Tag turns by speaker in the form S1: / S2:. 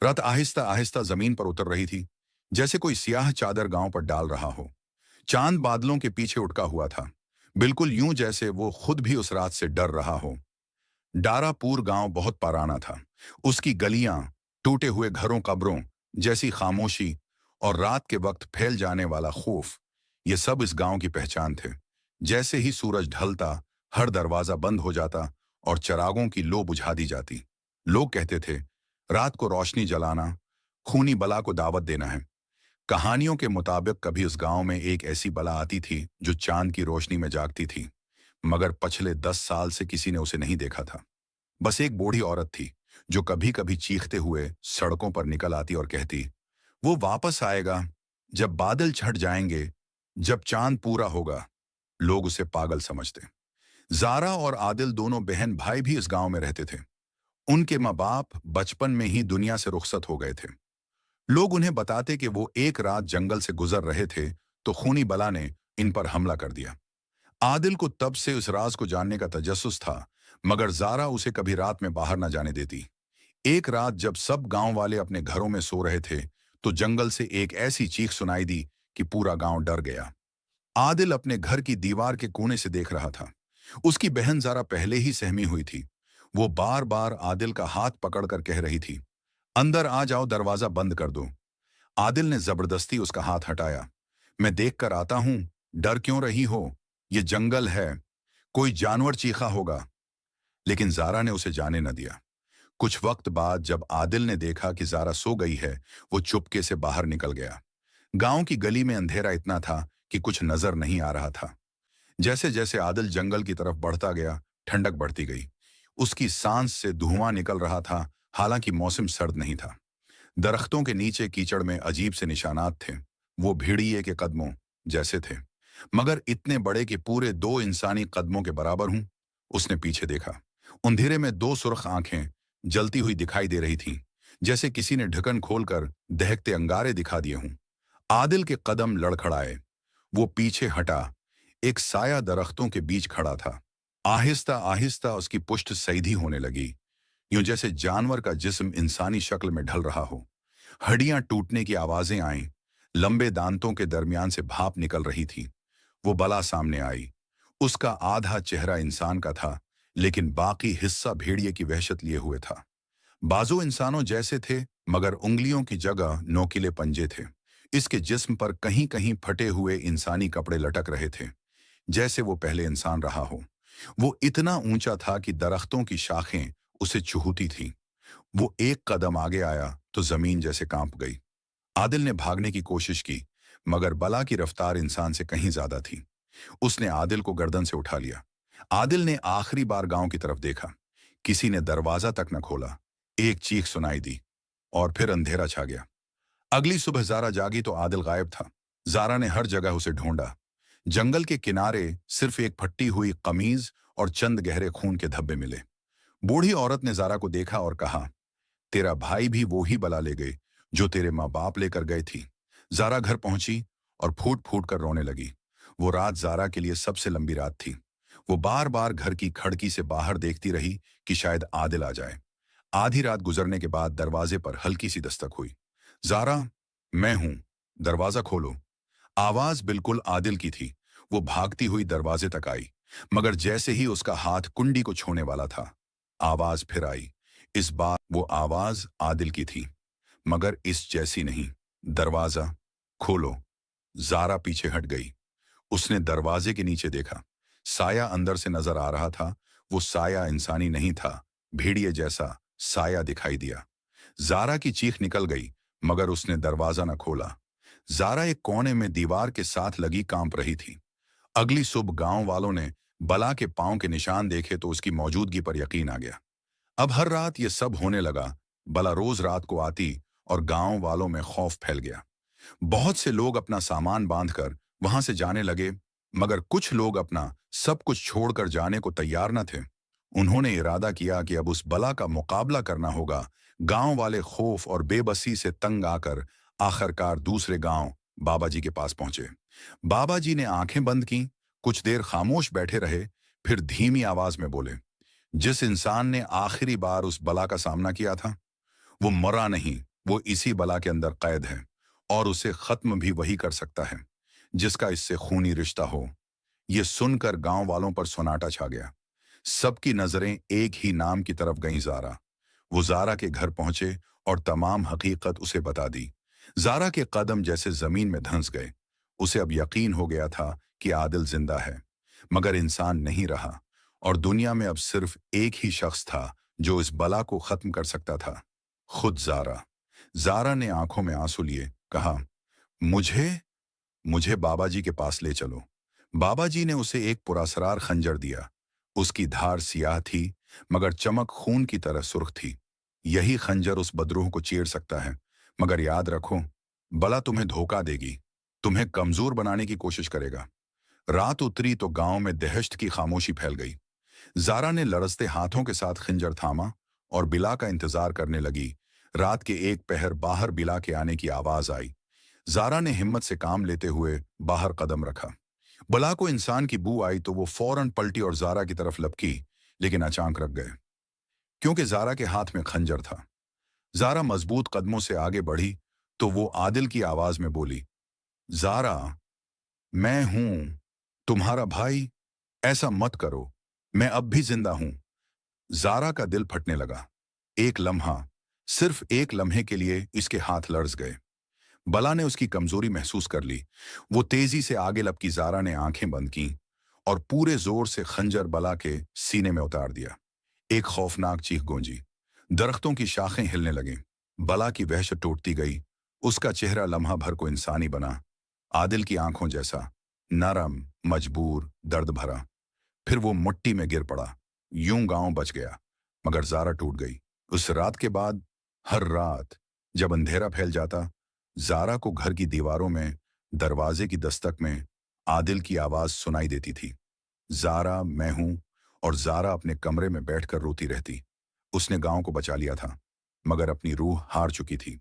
S1: रात आहिस्ता आहिस्ता जमीन पर उतर रही थी, जैसे कोई सियाह चादर गांव पर डाल रहा हो। चांद बादलों के पीछे उटका हुआ था, बिल्कुल यूं जैसे वो खुद भी उस रात से डर रहा हो। डारापुर गांव बहुत पुराना था। उसकी गलियां, टूटे हुए घरों, कब्रों जैसी खामोशी और रात के वक्त फैल जाने वाला खौफ, ये सब इस गांव की पहचान थे। जैसे ही सूरज ढलता, हर दरवाजा बंद हो जाता और चरागों की लो बुझा दी जाती। लोग कहते थे, रात को रोशनी जलाना खूनी बला को दावत देना है। कहानियों के मुताबिक कभी उस गांव में एक ऐसी बला आती थी जो चांद की रोशनी में जागती थी, मगर पिछले 10 साल से किसी ने उसे नहीं देखा था। बस एक बूढ़ी औरत थी जो कभी कभी चीखते हुए सड़कों पर निकल आती और कहती, वो वापस आएगा जब बादल छट जाएंगे, जब चांद पूरा होगा। लोग उसे पागल समझते। जारा और आदिल दोनों बहन भाई भी इस गांव में रहते थे। उनके माँ बाप बचपन में ही दुनिया से रुखसत हो गए थे। लोग उन्हें बताते कि वो एक रात जंगल से गुजर रहे थे तो खूनी बला ने इन पर हमला कर दिया। आदिल को तब से उस राज को जानने का तजस्सुस था, मगर जारा उसे कभी रात में बाहर न जाने देती। एक रात जब सब गांव वाले अपने घरों में सो रहे थे, तो जंगल से एक ऐसी चीख सुनाई दी कि पूरा गांव डर गया। आदिल अपने घर की दीवार के कोने से देख रहा था। उसकी बहन जारा पहले ही सहमी हुई थी। वो बार बार आदिल का हाथ पकड़कर कह रही थी, अंदर आ जाओ, दरवाजा बंद कर दो। आदिल ने जबरदस्ती उसका हाथ हटाया। मैं देख कर आता हूं, डर क्यों रही हो? ये जंगल है, कोई जानवर चीखा होगा। लेकिन जारा ने उसे जाने न दिया। कुछ वक्त बाद जब आदिल ने देखा कि जारा सो गई है, वो चुपके से बाहर निकल गया। गांव की गली में अंधेरा इतना था कि कुछ नजर नहीं आ रहा था। जैसे जैसे आदिल जंगल की तरफ बढ़ता गया, ठंडक बढ़ती गई। उसकी सांस से धुआं निकल रहा था, हालांकि मौसम सर्द नहीं था। दरख्तों के नीचे कीचड़ में अजीब से निशानात थे। वो भेड़िए के कदमों जैसे थे, मगर इतने बड़े कि पूरे 2 इंसानी कदमों के बराबर हूं। उसने पीछे देखा। अंधेरे में 2 सुर्ख आंखें जलती हुई दिखाई दे रही थीं, जैसे किसी ने ढक्कन खोलकर दहकते अंगारे दिखा दिए हों। आदिल के कदम लड़खड़ाए। वो पीछे हटा। एक साया दरख्तों के बीच खड़ा था। आहिस्ता आहिस्ता उसकी पुष्ट सीधी होने लगी, यूं जैसे जानवर का जिस्म इंसानी शक्ल में ढल रहा हो। हड्डियां टूटने की आवाजें आईं। लंबे दांतों के दरमियान से भाप निकल रही थी। वो बला सामने आई। उसका आधा चेहरा इंसान का था, लेकिन बाकी हिस्सा भेड़िए की वहशत लिए हुए था। बाजू इंसानों जैसे थे, मगर उंगलियों की जगह नोकीले पंजे थे। इसके जिस्म पर कहीं कहीं फटे हुए इंसानी कपड़े लटक रहे थे, जैसे वो पहले इंसान रहा हो। वो इतना ऊंचा था कि दरख्तों की शाखें उसे छूती थीं। वो एक कदम आगे आया तो जमीन जैसे कांप गई। आदिल ने भागने की कोशिश की, मगर बला की रफ्तार इंसान से कहीं ज्यादा थी। उसने आदिल को गर्दन से उठा लिया। आदिल ने आखिरी बार गांव की तरफ देखा। किसी ने दरवाजा तक न खोला। एक चीख सुनाई दी और फिर अंधेरा छा गया। अगली सुबह जारा जागी तो आदिल गायब था। जारा ने हर जगह उसे ढूंढा। जंगल के किनारे सिर्फ एक फटी हुई कमीज और चंद गहरे खून के धब्बे मिले। बूढ़ी औरत ने जारा को देखा और कहा, तेरा भाई भी वो ही बला ले गए जो तेरे माँ बाप लेकर गए थी। जारा घर पहुंची और फूट फूट कर रोने लगी। वो रात जारा के लिए सबसे लंबी रात थी। वो बार बार घर की खिड़की से बाहर देखती रही कि शायद आदिल आ जाए। आधी रात गुजरने के बाद दरवाजे पर हल्की सी दस्तक हुई। जारा, मैं हूं, दरवाजा खोलो। आवाज बिल्कुल आदिल की थी। वो भागती हुई दरवाजे तक आई, मगर जैसे ही उसका हाथ कुंडी को छूने वाला था, आवाज फिर आई। इस बार वो आवाज आदिल की थी, मगर इस जैसी नहीं। दरवाजा खोलो। जारा पीछे हट गई। उसने दरवाजे के नीचे देखा। साया अंदर से नजर आ रहा था। वो साया इंसानी नहीं था, भेड़िए जैसा साया दिखाई दिया। जारा की चीख निकल गई, मगर उसने दरवाजा न खोला। जारा एक कोने में दीवार के साथ लगी कांप रही थी। अगली सुबह गांव वालों ने बला के पांव के निशान देखे तो उसकी मौजूदगी पर यकीन आ गया। अब हर रात ये सब होने लगा। बला रोज रात को आती और गांव वालों में खौफ फैल गया। बहुत से लोग अपना सामान बांधकर वहां से जाने लगे, मगर कुछ लोग अपना सब कुछ छोड़कर जाने को तैयार न थे। उन्होंने इरादा किया कि अब उस बला का मुकाबला करना होगा। गांव वाले खौफ और बेबसी से तंग आकर आखिरकार दूसरे गांव बाबा जी के पास पहुंचे। बाबा जी ने आंखें बंद की, कुछ देर खामोश बैठे रहे, फिर धीमी आवाज में बोले, जिस इंसान ने आखिरी बार उस बला का सामना किया था, वो मरा नहीं, वो इसी बला के अंदर कैद है और उसे खत्म भी वही कर सकता है जिसका इससे खूनी रिश्ता हो। ये सुनकर गांव वालों पर सन्नाटा छा गया। सबकी नजरें एक ही नाम की तरफ गईं, जारा। वो जारा के घर पहुंचे और तमाम हकीकत उसे बता दी। जारा के कदम जैसे जमीन में धंस गए। उसे अब यकीन हो गया था कि आदिल जिंदा है, मगर इंसान नहीं रहा, और दुनिया में अब सिर्फ एक ही शख्स था जो इस बला को खत्म कर सकता था, खुद जारा। जारा ने आंखों में आंसू लिए कहा, मुझे मुझे बाबा जी के पास ले चलो। बाबा जी ने उसे एक पुरस्कार खंजर दिया। उसकी धार सियाह थी, मगर चमक खून की तरह सुर्ख थी। यही खंजर उस बदरूह को चीर सकता है, मगर याद रखो, बला तुम्हें धोखा देगी, तुम्हें कमजोर बनाने की कोशिश करेगा। रात उतरी तो गांव में दहशत की खामोशी फैल गई। जारा ने लरजते हाथों के साथ खंजर थामा और बिला का इंतजार करने लगी। रात के एक पहर बाहर बिला के आने की आवाज आई। जारा ने हिम्मत से काम लेते हुए बाहर कदम रखा। बला को इंसान की बू आई तो वो फौरन पलटी और जारा की तरफ लपकी, लेकिन अचानक रख गए, क्योंकि जारा के हाथ में खंजर था। जारा मजबूत कदमों से आगे बढ़ी तो वो आदिल की आवाज में बोली, जारा, मैं हूं, तुम्हारा भाई। ऐसा मत करो, मैं अब भी जिंदा हूं। जारा का दिल फटने लगा। एक लम्हा, सिर्फ एक लम्हे के लिए इसके हाथ लर्ज गए। बला ने उसकी कमजोरी महसूस कर ली। वो तेजी से आगे लपकी। जारा ने आंखें बंद की और पूरे जोर से खंजर बला के सीने में उतार दिया। एक खौफनाक चीख गूंजी। दरख्तों की शाखें हिलने लगीं। बला की वहशत टूटती गई। उसका चेहरा लम्हा भर को इंसानी बना, आदिल की आंखों जैसा, नरम, मजबूर, दर्द भरा। फिर वो मुट्ठी में गिर पड़ा। यूं गांव बच गया, मगर जारा टूट गई। उस रात के बाद हर रात जब अंधेरा फैल जाता, जारा को घर की दीवारों में, दरवाजे की दस्तक में आदिल की आवाज सुनाई देती थी, जारा, मैं हूं। और जारा अपने कमरे में बैठकर रोती रहती। उसने गांव को बचा लिया था, मगर अपनी रूह हार चुकी थी।